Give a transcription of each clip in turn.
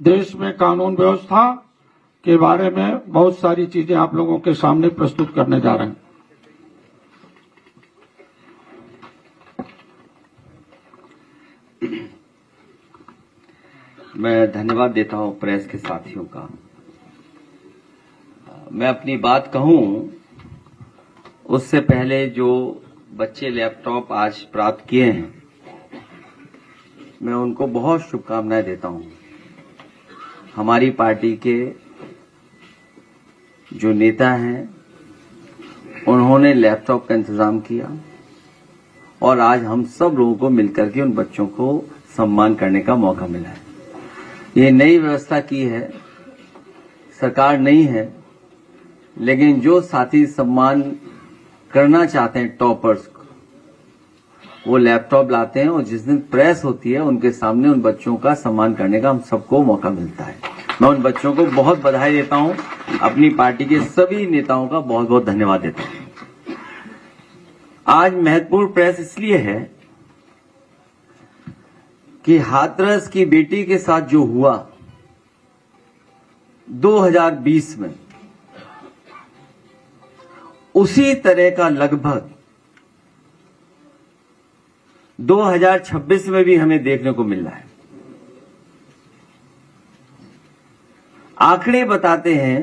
देश में कानून व्यवस्था के बारे में बहुत सारी चीजें आप लोगों के सामने प्रस्तुत करने जा रहे हैं। मैं धन्यवाद देता हूं प्रेस के साथियों का। मैं अपनी बात कहूं उससे पहले जो बच्चे लैपटॉप आज प्राप्त किए हैं, मैं उनको बहुत शुभकामनाएं देता हूं। हमारी पार्टी के जो नेता हैं उन्होंने लैपटॉप का इंतजाम किया और आज हम सब लोगों को मिलकर के उन बच्चों को सम्मान करने का मौका मिला है। ये नई व्यवस्था की है, सरकार नहीं है, लेकिन जो साथी सम्मान करना चाहते हैं टॉपर्स को, वो लैपटॉप लाते हैं और जिस दिन प्रेस होती है उनके सामने उन बच्चों का सम्मान करने का हम सबको मौका मिलता है। मैं उन बच्चों को बहुत बधाई देता हूं, अपनी पार्टी के सभी नेताओं का बहुत बहुत धन्यवाद देता हूं। आज महत्वपूर्ण प्रेस इसलिए है कि हाथरस की बेटी के साथ जो हुआ 2020 में, उसी तरह का लगभग 2026 में भी हमें देखने को मिल रहा है। आंकड़े बताते हैं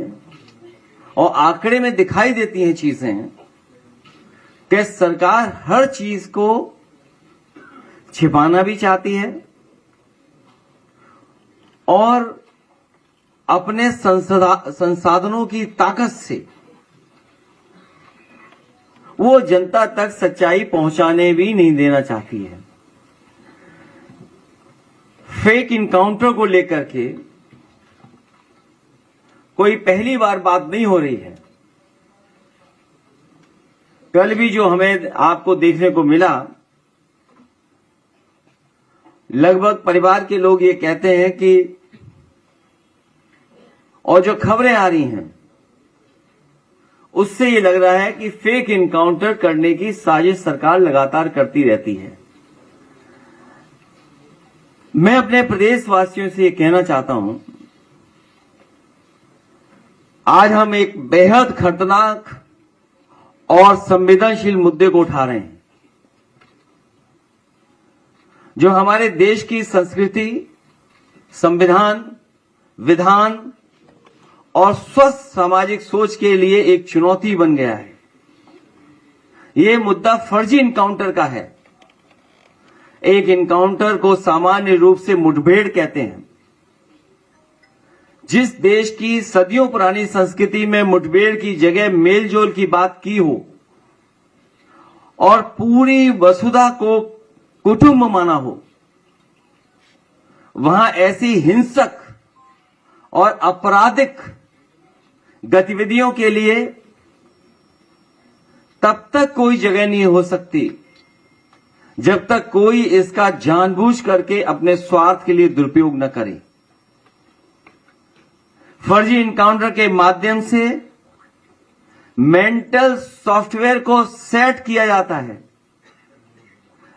और आंकड़े में दिखाई देती हैं चीजें कि सरकार हर चीज को छिपाना भी चाहती है और अपने संसाधनों की ताकत से वो जनता तक सच्चाई पहुंचाने भी नहीं देना चाहती है। फेक इनकाउंटर को लेकर के कोई पहली बार बात नहीं हो रही है। कल भी जो हमें आपको देखने को मिला, लगभग परिवार के लोग ये कहते हैं कि, और जो खबरें आ रही हैं उससे ये लग रहा है कि फेक इनकाउंटर करने की साजिश सरकार लगातार करती रहती है। मैं अपने प्रदेशवासियों से ये कहना चाहता हूं, आज हम एक बेहद खतरनाक और संवेदनशील मुद्दे को उठा रहे हैं, जो हमारे देश की संस्कृति, संविधान, विधान और स्वस्थ सामाजिक सोच के लिए एक चुनौती बन गया है। यह मुद्दा फर्जी इनकाउंटर का है। एक इनकाउंटर को सामान्य रूप से मुठभेड़ कहते हैं। जिस देश की सदियों पुरानी संस्कृति में मुठभेड़ की जगह मेलजोल की बात की हो और पूरी वसुधा को कुटुंब माना हो, वहां ऐसी हिंसक और आपराधिक गतिविधियों के लिए तब तक कोई जगह नहीं हो सकती जब तक कोई इसका जानबूझ करके अपने स्वार्थ के लिए दुरुपयोग न करे। फर्जी इनकाउंटर के माध्यम से मेंटल सॉफ्टवेयर को सेट किया जाता है,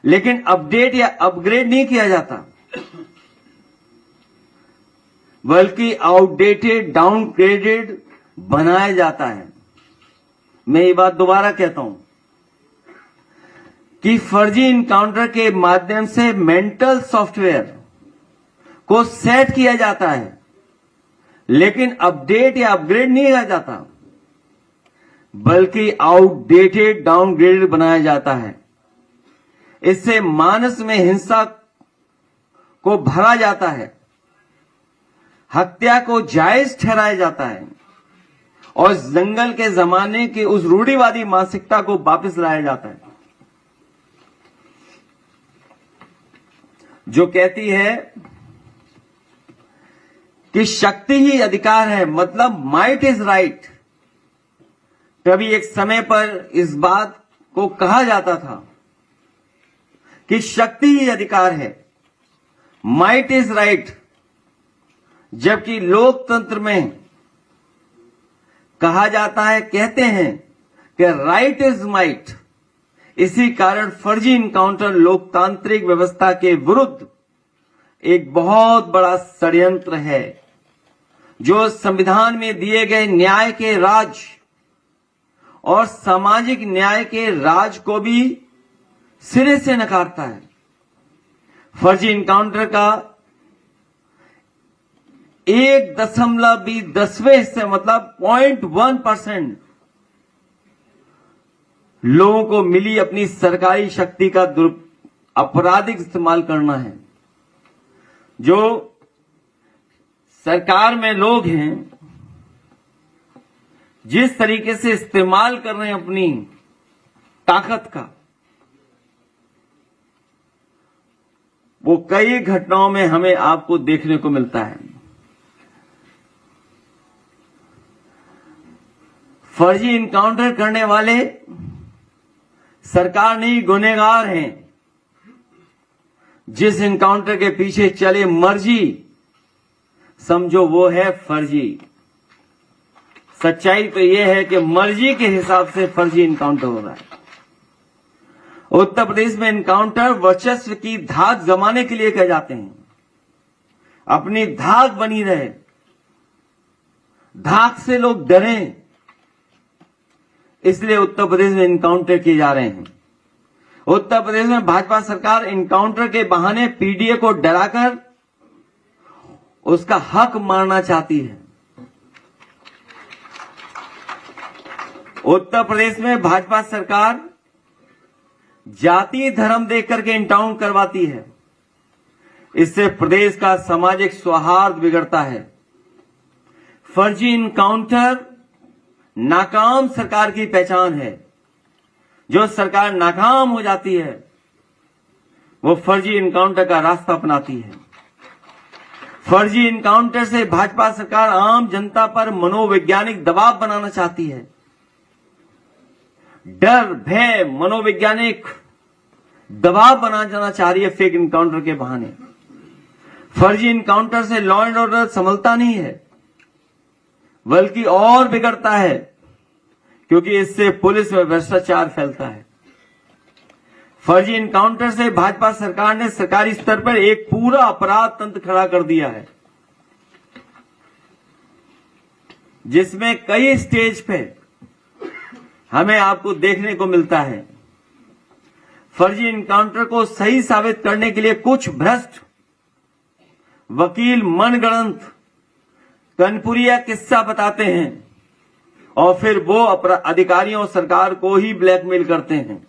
लेकिन अपडेट या अपग्रेड नहीं किया जाता, बल्कि आउटडेटेड, डाउनग्रेडेड बनाया जाता है। मैं ये बात दोबारा कहता हूं कि फर्जी इनकाउंटर के माध्यम से मेंटल सॉफ्टवेयर को सेट किया जाता है, लेकिन अपडेट या अपग्रेड नहीं किया जाता, बल्कि आउटडेटेड, डाउनग्रेडेड बनाया जाता है। इससे मानस में हिंसा को भरा जाता है, हत्या को जायज ठहराया जाता है और जंगल के जमाने की उस रूढ़िवादी मानसिकता को वापस लाया जाता है, जो कहती है कि शक्ति ही अधिकार है, मतलब माइट इज राइट। कभी एक समय पर इस बात को कहा जाता था कि शक्ति ही अधिकार है, माइट इज राइट, जबकि लोकतंत्र में कहा जाता है, कहते हैं कि राइट इज माइट। इसी कारण फर्जी इनकाउंटर लोकतांत्रिक व्यवस्था के विरुद्ध एक बहुत बड़ा षड्यंत्र है जो संविधान में दिए गए न्याय के राज और सामाजिक न्याय के राज को भी सिरे से नकारता है। फर्जी इनकाउंटर का 1.10वें हिस्से मतलब 0.1% लोगों को मिली अपनी सरकारी शक्ति का आपराधिक इस्तेमाल करना है। जो सरकार में लोग हैं जिस तरीके से इस्तेमाल कर रहे हैं अपनी ताकत का, वो कई घटनाओं में हमें आपको देखने को मिलता है। फर्जी इनकाउंटर करने वाले सरकार नहीं गुनहगार हैं। जिस इनकाउंटर के पीछे चले मर्जी समझो वो है फर्जी। सच्चाई तो यह है कि मर्जी के हिसाब से फर्जी इनकाउंटर हो रहा है। उत्तर प्रदेश में इनकाउंटर वर्चस्व की धाक जमाने के लिए किए जाते हैं। अपनी धाक बनी रहे, धाक से लोग डरें, इसलिए उत्तर प्रदेश में इनकाउंटर किए जा रहे हैं। उत्तर प्रदेश में भाजपा सरकार इनकाउंटर के बहाने पीडीए को डराकर उसका हक मारना चाहती है। उत्तर प्रदेश में भाजपा सरकार जाति धर्म देख करके इनकाउंटर करवाती है। इससे प्रदेश का सामाजिक सौहार्द बिगड़ता है। फर्जी इनकाउंटर नाकाम सरकार की पहचान है। जो सरकार नाकाम हो जाती है वो फर्जी इनकाउंटर का रास्ता अपनाती है। फर्जी इनकाउंटर से भाजपा सरकार आम जनता पर मनोवैज्ञानिक दबाव बनाना चाहती है। डर, भय, मनोवैज्ञानिक दबाव बनाना चाह रही है फेक इनकाउंटर के बहाने। फर्जी इनकाउंटर से लॉ एंड ऑर्डर संभलता नहीं है बल्कि और बिगड़ता है, क्योंकि इससे पुलिस में भ्रष्टाचार फैलता है। फर्जी इनकाउंटर से भाजपा सरकार ने सरकारी स्तर पर एक पूरा अपराध तंत्र खड़ा कर दिया है, जिसमें कई स्टेज पे हमें आपको देखने को मिलता है। फर्जी इनकाउंटर को सही साबित करने के लिए कुछ भ्रष्ट वकील मनगढ़ंत कनपुरिया किस्सा बताते हैं और फिर वो अधिकारियों और सरकार को ही ब्लैकमेल करते हैं।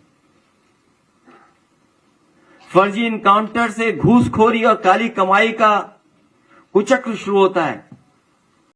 फर्जी इनकाउंटर से घूसखोरी और काली कमाई का कुचक्र शुरू होता है।